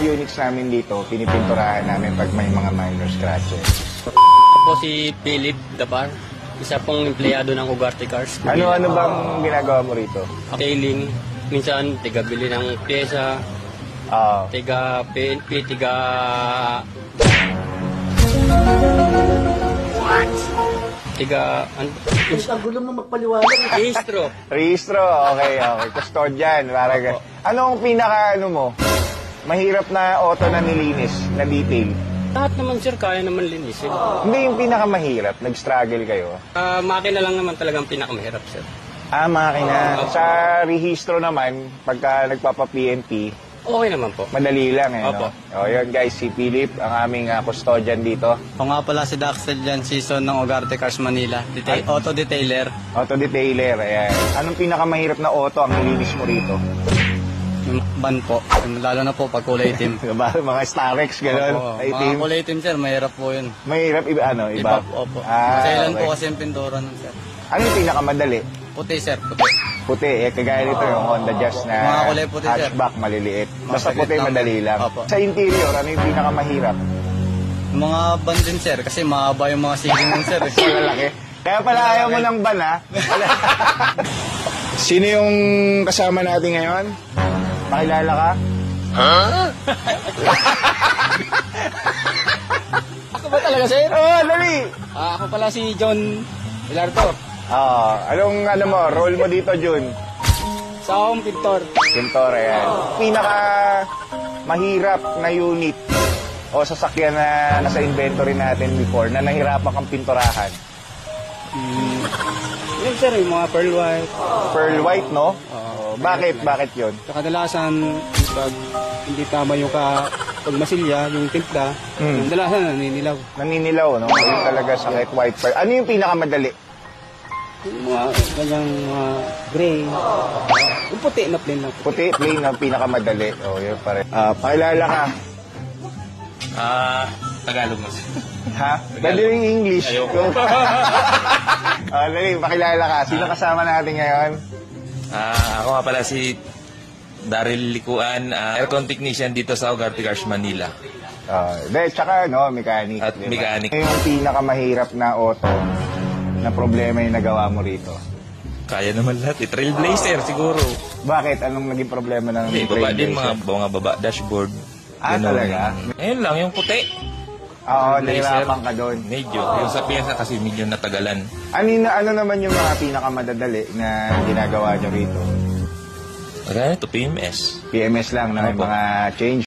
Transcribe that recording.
units namin dito, pinipinturahan namin pag may mga minor scratches. Po si Philip Dabar, isa pong empleyado ng Ugarte Cars. Ano bang ginagawa mo rito? Tailing, minsan tiga-bili ng pyesa, tiga-PNP, Ang gulo mo magpaliwanag. Rehistro, okay. Custodian, parang anong mahirap na auto na nilinis, na detail? Lahat naman sir, kaya naman linisin. Hindi yung pinakamahirap, nag-struggle kayo? Makina lang naman talagang pinakamahirap sir. Makina. Sa rehistro naman, pagka nagpapa-PNP, okay naman po. madali lang Opo. no? O yun guys, si Philip, ang aming custodian dito. Ako nga pala si Daxel Jan Season ng Ugarte Cars Manila. Auto detailer. Auto detailer, ayan. Anong pinakamahirap na auto ang nilinis mo rito? Yung ban po. Lalo na po pag kulay itim. Mga Starex, gano'n? Opo, mga kulay itim sir, mahirap po yun. Mahirap, iba? Opo. Okay. Masailan po kasi yung pintura nun sir. Ano yung pinakamadali? Puti sir, puti. Puti, kagaya nito yung Honda Jazz na Mga kulay puti, sir. hatchback, maliliit. Basta Masaglit puti, lang. madali lang. Opo. Sa interior, ano yung pinakamahirap? Mga ban din sir, kasi mahaba yung mga ceiling nun sir. Malalaki. Kaya pala ayaw mo ng ban, ha? Sino yung kasama natin ngayon? Pakilala ka? Ako ba talaga sir? Dali! Ako pala si John Ilarto. Anong role mo dito, Jun? Sa akong pintor. Pintor, ayan. Pinaka mahirap na unit o sasakyan na nasa inventory natin before na nahirapan kang pinturahan. Yun sir, yung mga pearl white. Pearl white, no? Bakit? Bakit yun? Sa kadalasan, pag hindi tama yung pagmasilya, yung timpla, kadalasan naninilaw. Naninilaw, no? Yun talaga sakit, white pearl. Ano yung pinakamadali? Yung mga ganyang gray. Yung puti na plain lang. Puti, plain ang pinakamadali. Yun pa rin. Pakilala ka. Tagalog mas. Ha? Pwede rin English. Ayoko. Dali, pakilala ka. Sino kasama natin ngayon? Ako nga pala si Daryl Likuan, aircon technician dito sa Ugarte Cars Manila. Tsaka, mechanic. At mechanic. Yung pinakamahirap na auto na problema yung nagawa mo rito? Kaya naman lahat. Trailblazer siguro. Bakit? Anong naging problema ng Hindi, baba din mga baba, dashboard. Ganun. Talaga? Ayun lang, yung puti. Nahirapan ka doon. Medyo. Yung sa pyesa kasi medyo natagalan. Ano naman yung mga pinakamadadali na ginagawa nyo rito? Kaya ito, PMS. PMS lang na may Opo. mga change.